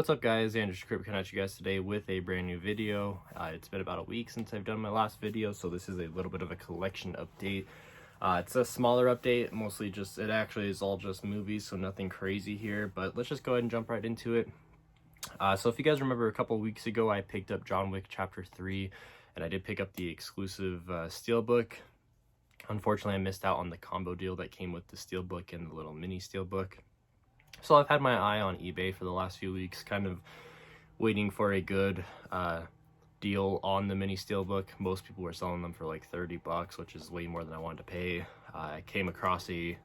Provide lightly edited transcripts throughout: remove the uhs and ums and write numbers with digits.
what's up guys, Andrew Script coming at you guys today with a brand new video. It's been about a week since I've done my last video, so this is a little bit of a collection update. It's a smaller update, mostly just, it actually is all just movies, so nothing crazy here, but let's just go ahead and jump right into it. So if you guys remember a couple weeks ago, I picked up John Wick Chapter 3, and I did pick up the exclusive Steelbook. Unfortunately, I missed out on the combo deal that came with the Steelbook and the little mini Steelbook. So I've had my eye on eBay for the last few weeks, kind of waiting for a good deal on the mini Steelbook. Most people were selling them for like 30 bucks, which is way more than I wanted to pay. I came across a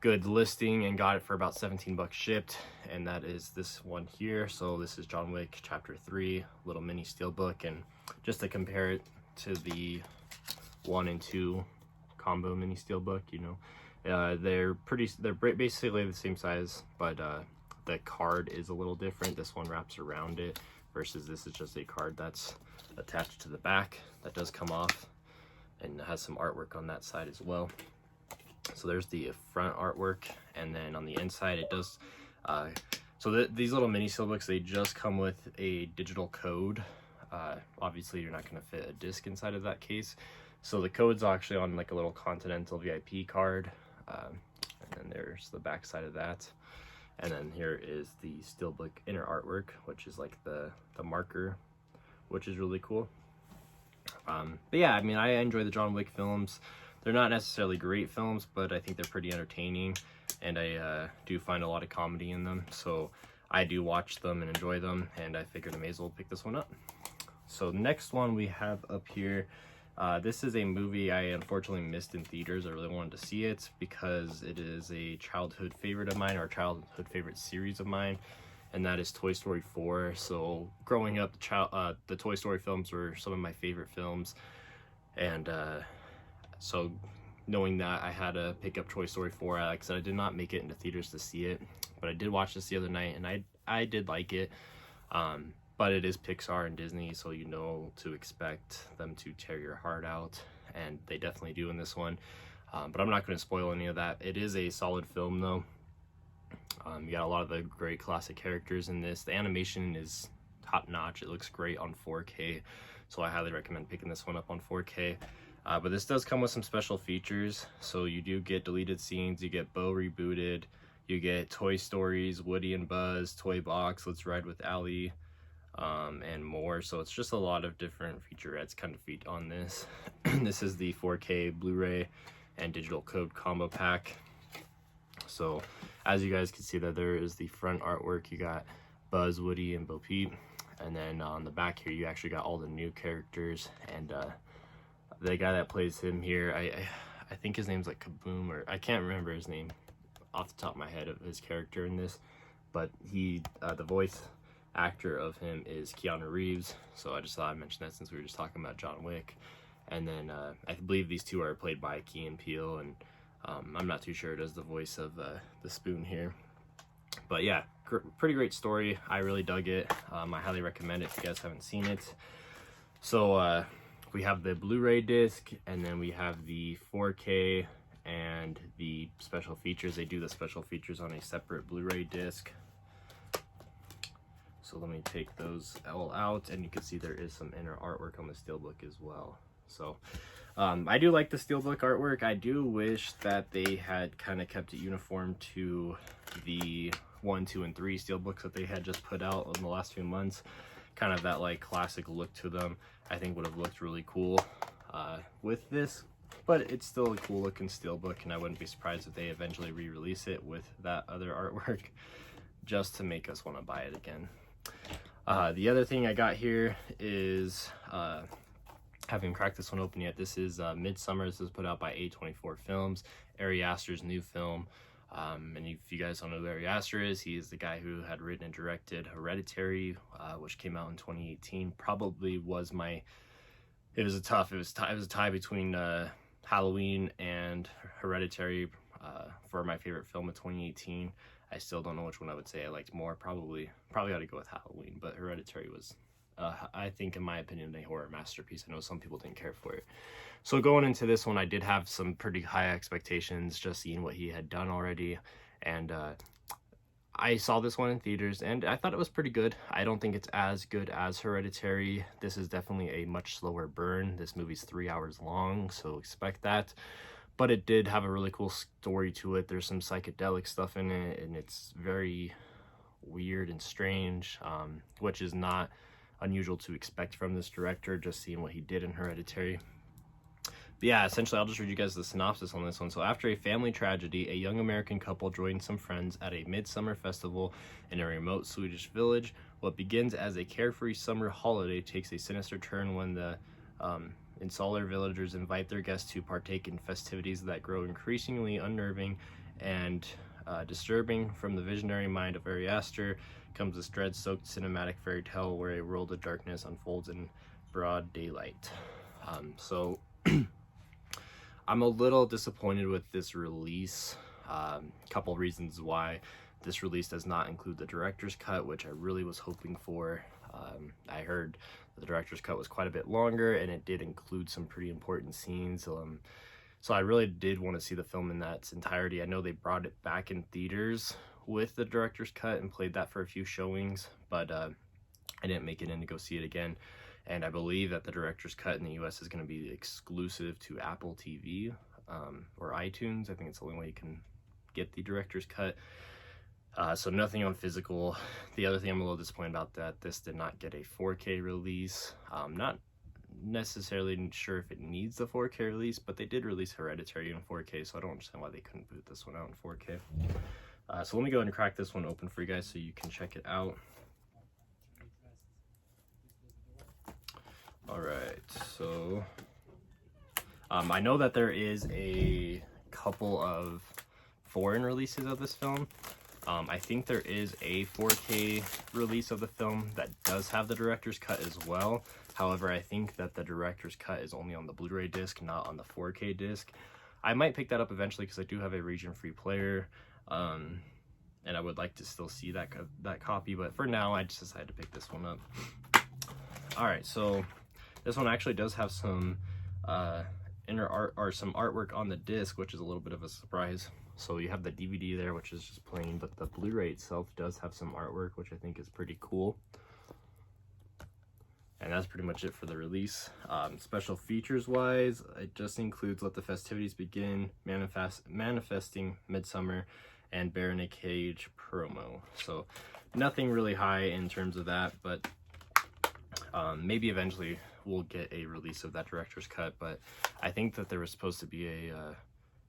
good listing and got it for about 17 bucks shipped, and that is this one here. So this is John Wick Chapter 3, little mini Steelbook, and just to compare it to the 1 and 2 combo mini Steelbook, you know, they're basically the same size, but the card is a little different. This one wraps around it versus this is just a card that's attached to the back that does come off and has some artwork on that side as well. So there's the front artwork, and then on the inside it does these little mini Steelbooks, they just come with a digital code. Obviously you're not going to fit a disc inside of that case, so the code's actually on like a little Continental VIP card. And then there's the back side of that, and then here is the Steelbook inner artwork, which is like the marker, which is really cool. But yeah, I mean, I enjoy the John Wick films. They're not necessarily great films, but I think they're pretty entertaining, and I do find a lot of comedy in them, so I do watch them and enjoy them, and I figured I may as well pick this one up. So the next one we have up here, this is a movie I unfortunately missed in theaters. I really wanted to see it because it is a childhood favorite of mine, or a childhood favorite series of mine, and that is Toy Story 4. So growing up, the Toy Story films were some of my favorite films, and so knowing that I had to pick up Toy Story 4, like I said, I did not make it into theaters to see it, but I did watch this the other night, and I did like it. But it is Pixar and Disney, so you know to expect them to tear your heart out, and they definitely do in this one. But I'm not going to spoil any of that. It is a solid film, though. You got a lot of the great classic characters in this. The animation is top-notch. It looks great on 4K, so I highly recommend picking this one up on 4K. But this does come with some special features. So you do get deleted scenes, you get Bo rebooted, you get Toy Stories, Woody and Buzz, Toy Box, Let's Ride with Ally, and more. So it's just a lot of different featurettes kind of feet on this. This is the 4K Blu-ray and digital code combo pack. So as you guys can see, that there is the front artwork. You got Buzz, Woody, and Bo Peep, and then on the back here you actually got all the new characters, and the guy that plays him here, I think his name's like Kaboom, or I can't remember his name off the top of my head of his character in this, but he the voice actor of him is Keanu Reeves, so I just thought I'd mention that since we were just talking about John Wick. And then I believe these two are played by Key and Peele, and I'm not too sure it is the voice of the Spoon here. But yeah, pretty great story. I really dug it. I highly recommend it if you guys haven't seen it. So we have the Blu-ray disc, and then we have the 4K and the special features. They do the special features on a separate Blu-ray disc. So let me take those all out, and you can see there is some inner artwork on the Steelbook as well. So I do like the Steelbook artwork. I do wish that they had kind of kept it uniform to the 1, 2, and 3 Steelbooks that they had just put out in the last few months. Kind of that like classic look to them, I think would have looked really cool with this. But it's still a cool looking Steelbook, and I wouldn't be surprised if they eventually re-release it with that other artwork just to make us want to buy it again. The other thing I got here is, haven't cracked this one open yet. This is Midsummer. This is put out by A24 Films, Ari Aster's new film. And if you guys don't know who Ari Aster is, he is the guy who had written and directed Hereditary, which came out in 2018. Probably was it was a tie between Halloween and Hereditary for my favorite film of 2018. I still don't know which one I would say I liked more. Probably ought to go with Halloween, but Hereditary was, I think, in my opinion, a horror masterpiece. I know some people didn't care for it. So going into this one, I did have some pretty high expectations, just seeing what he had done already, and I saw this one in theaters and I thought it was pretty good. I don't think it's as good as Hereditary. This is definitely a much slower burn. This movie's 3 hours long, so expect that. But it did have a really cool story to it. There's some psychedelic stuff in it, and it's very weird and strange, which is not unusual to expect from this director, just seeing what he did in Hereditary. But yeah, essentially, I'll just read you guys the synopsis on this one. So after a family tragedy, a young American couple joins some friends at a midsummer festival in a remote Swedish village. What begins as a carefree summer holiday takes a sinister turn when the insular villagers invite their guests to partake in festivities that grow increasingly unnerving and disturbing. From the visionary mind of Ari Aster comes this dread-soaked cinematic fairy tale where a world of darkness unfolds in broad daylight. So I'm a little disappointed with this release. Couple reasons why. This release does not include the director's cut, which I really was hoping for. I heard the director's cut was quite a bit longer, and it did include some pretty important scenes. So I really did want to see the film in its entirety. I know they brought it back in theaters with the director's cut and played that for a few showings, but I didn't make it in to go see it again. And I believe that the director's cut in the US is going to be exclusive to Apple TV or iTunes. I think it's the only way you can get the director's cut. So nothing on physical. The other thing I'm a little disappointed about that this did not get a 4K release. Not necessarily sure if it needs the 4K release, but they did release Hereditary in 4K, so I don't understand why they couldn't put this one out in 4K. So let me go ahead and crack this one open for you guys so you can check it out. Alright, so I know that there is a couple of foreign releases of this film. I think there is a 4K release of the film that does have the director's cut as well. However, I think that the director's cut is only on the Blu-ray disc, not on the 4K disc. I might pick that up eventually because I do have a region-free player, and I would like to still see that copy. But for now, I just decided to pick this one up. Alright, so this one actually does have some inner art or some artwork on the disc, which is a little bit of a surprise. So you have the DVD there, which is just plain, but the Blu-ray itself does have some artwork, which I think is pretty cool. And that's pretty much it for the release. Special features wise, it just includes Let the Festivities Begin, Manifesting Midsummer, and Bear in a Cage promo. So nothing really high in terms of that, but maybe eventually we'll get a release of that director's cut. But I think that there was supposed to be a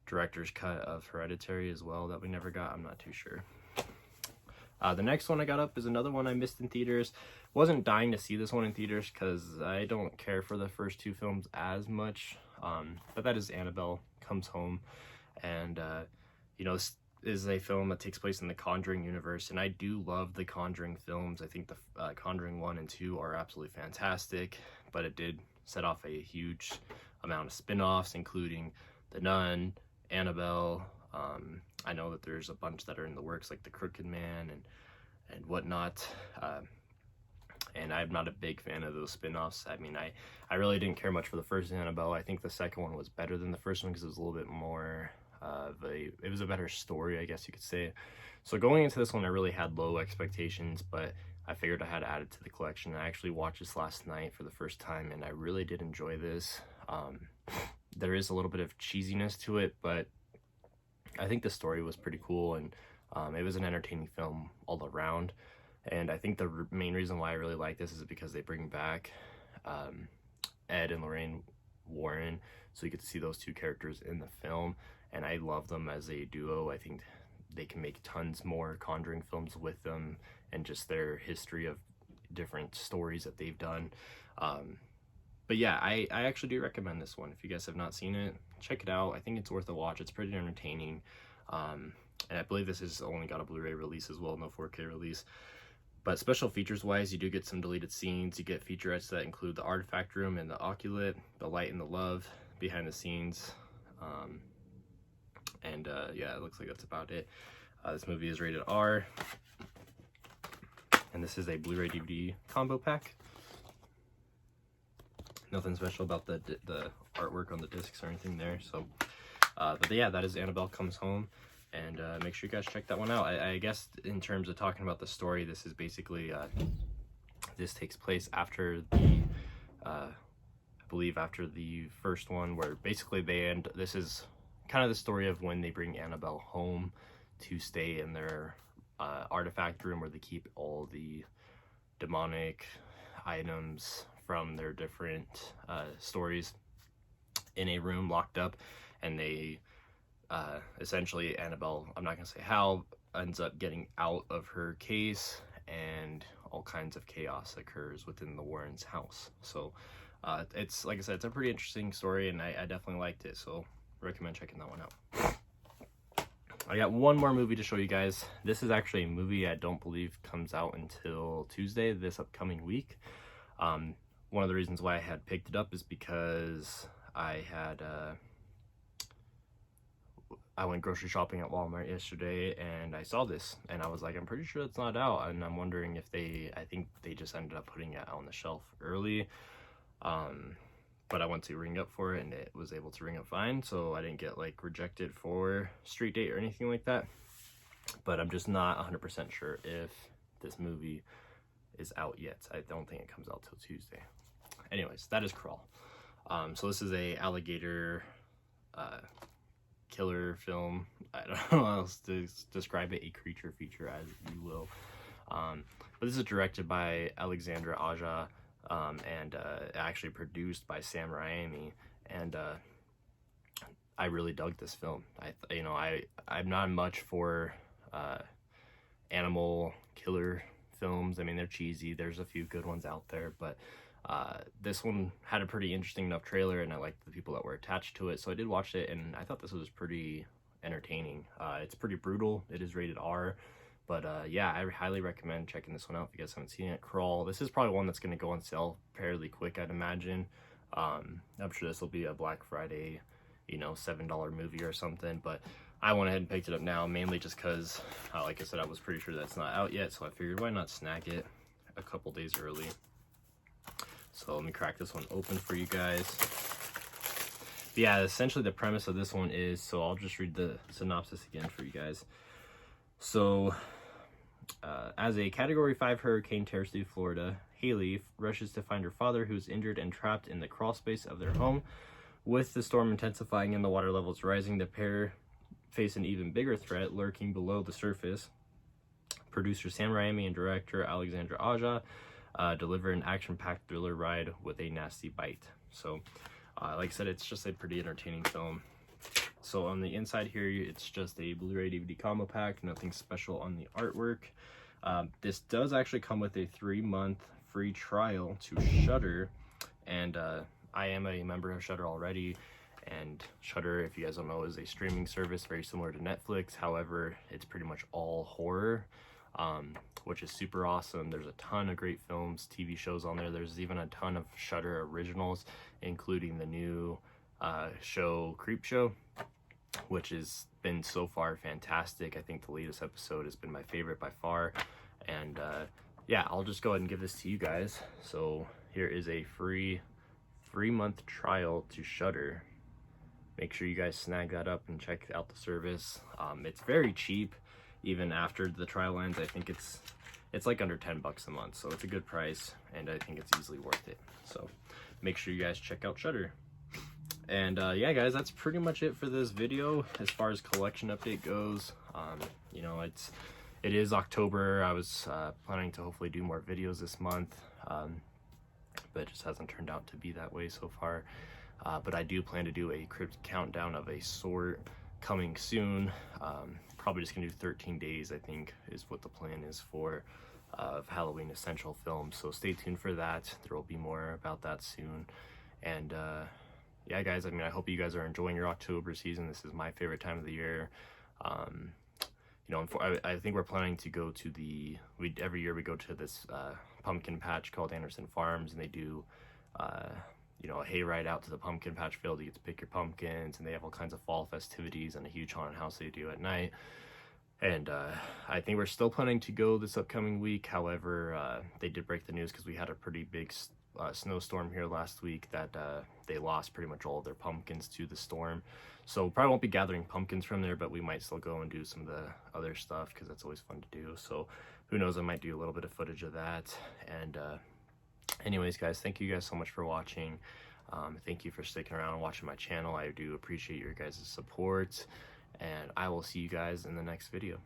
director's cut of Hereditary as well that we never got. I'm not too sure. The next one I got up is another one I missed in theaters. Wasn't dying to see this one in theaters because I don't care for the first two films as much, but that is Annabelle Comes Home. And you know, this is a film that takes place in the Conjuring universe, and I do love the Conjuring films. I think the Conjuring 1 and 2 are absolutely fantastic, but it did set off a huge amount of spin-offs, including The Nun, Annabelle. I know that there's a bunch that are in the works, like The Crooked Man and whatnot. And I'm not a big fan of those spin-offs. I mean, I really didn't care much for the first Annabelle. I think the second one was better than the first one because it was a little bit more it was a better story, I guess you could say. So going into this one, I really had low expectations, but I figured I had to add it to the collection. I actually watched this last night for the first time, and I really did enjoy this. There is a little bit of cheesiness to it, but I think the story was pretty cool, and it was an entertaining film all around. And I think the main reason why I really like this is because they bring back Ed and Lorraine Warren, so you get to see those two characters in the film, and I love them as a duo. I think they can make tons more Conjuring films with them, and just their history of different stories that they've done. But yeah, I actually do recommend this one. If you guys have not seen it, check it out. I think it's worth a watch. It's pretty entertaining. And I believe this has only got a Blu-ray release as well, no 4K release. But special features wise, you do get some deleted scenes. You get featurettes that include the artifact room and the oculate, the light and the love, behind the scenes. Yeah, it looks like that's about it. This movie is rated R. And this is a Blu-ray DVD combo pack. Nothing special about the artwork on the discs or anything there. So, but yeah, that is Annabelle Comes Home. and make sure you guys check that one out. I guess in terms of talking about the story, this is basically this takes place after the I believe after the first one, where basically they end. This is kind of the story of when they bring Annabelle home to stay in their artifact room, where they keep all the demonic items from their different stories in a room locked up. And they essentially, Annabelle, I'm not gonna say how, ends up getting out of her case, and all kinds of chaos occurs within the Warrens' house. So it's, like I said, it's a pretty interesting story, and I definitely liked it, so recommend checking that one out. I got one more movie to show you guys. This is actually a movie I don't believe comes out until Tuesday this upcoming week. One of the reasons why I had picked it up is because I went grocery shopping at Walmart yesterday, and I saw this, and I was like, I'm pretty sure it's not out, and I'm wondering if I think they just ended up putting it on the shelf early. But I went to ring up for it, and it was able to ring up fine, so I didn't get like rejected for street date or anything like that. But I'm just not 100% sure if this movie is out yet. I don't think it comes out till Tuesday. Anyways, that is Crawl. So this is a alligator killer film. I don't know how else to describe it, a creature feature, as you will. But this is directed by Alexandra Aja, and actually produced by Sam Raimi, and I really dug this film. I'm not much for animal killer films. I mean, they're cheesy. There's a few good ones out there, but this one had a pretty interesting enough trailer, and I liked the people that were attached to it, so I did watch it, and I thought this was pretty entertaining. It's pretty brutal. It is rated R, but yeah, I highly recommend checking this one out if you guys haven't seen it. Crawl. This is probably one that's going to go on sale fairly quick, I'd imagine. I'm sure this will be a Black Friday, $7 movie or something, but I went ahead and picked it up now, mainly just because, like I said, I was pretty sure that's not out yet, so I figured why not snag it a couple days early. So let me crack this one open for you guys. But yeah, essentially the premise of this one is, so I'll just read the synopsis again for you guys. So, as a Category 5 hurricane tears through Florida, Haley rushes to find her father, who's injured and trapped in the crawl space of their home. With the storm intensifying and the water levels rising, the pair face an even bigger threat lurking below the surface. Producer Sam Raimi and director Alexandra Aja deliver an action-packed thriller ride with a nasty bite. So, like I said, it's just a pretty entertaining film. So on the inside here, it's just a Blu-ray DVD combo pack, nothing special on the artwork. This does actually come with a 3-month free trial to Shudder, and I am a member of Shudder already. And Shudder, if you guys don't know, is a streaming service very similar to Netflix. However, it's pretty much all horror, which is super awesome. There's a ton of great films, TV shows on there. There's even a ton of Shudder originals, including the new show Creepshow, which has been so far fantastic. I think the latest episode has been my favorite by far. And yeah, I'll just go ahead and give this to you guys. So here is a free 3-month trial to Shudder. Make sure you guys snag that up and check out the service. It's very cheap, even after the trial ends. I think it's like under $10 a month, so it's a good price, and I think it's easily worth it. So make sure you guys check out Shudder. And yeah, guys, that's pretty much it for this video as far as collection update goes. It is October. I was planning to hopefully do more videos this month, but it just hasn't turned out to be that way so far. But I do plan to do a crypt countdown of a sort coming soon. Probably just gonna do 13 days, I think, is what the plan is for of Halloween essential films. So stay tuned for that. There will be more about that soon. And yeah, guys, I mean, I hope you guys are enjoying your October season. This is my favorite time of the year. I think we're planning to go to every year we go to this pumpkin patch called Anderson Farms, and they do a hayride out to the pumpkin patch field. You get to pick your pumpkins, and they have all kinds of fall festivities and a huge haunted house they do at night. And I think we're still planning to go this upcoming week. However, they did break the news because we had a pretty big snowstorm here last week that they lost pretty much all of their pumpkins to the storm. So probably won't be gathering pumpkins from there, but we might still go and do some of the other stuff because that's always fun to do. So who knows, I might do a little bit of footage of that. And anyways, guys, thank you guys so much for watching. Thank you for sticking around and watching my channel. I do appreciate your guys' support, and I will see you guys in the next video.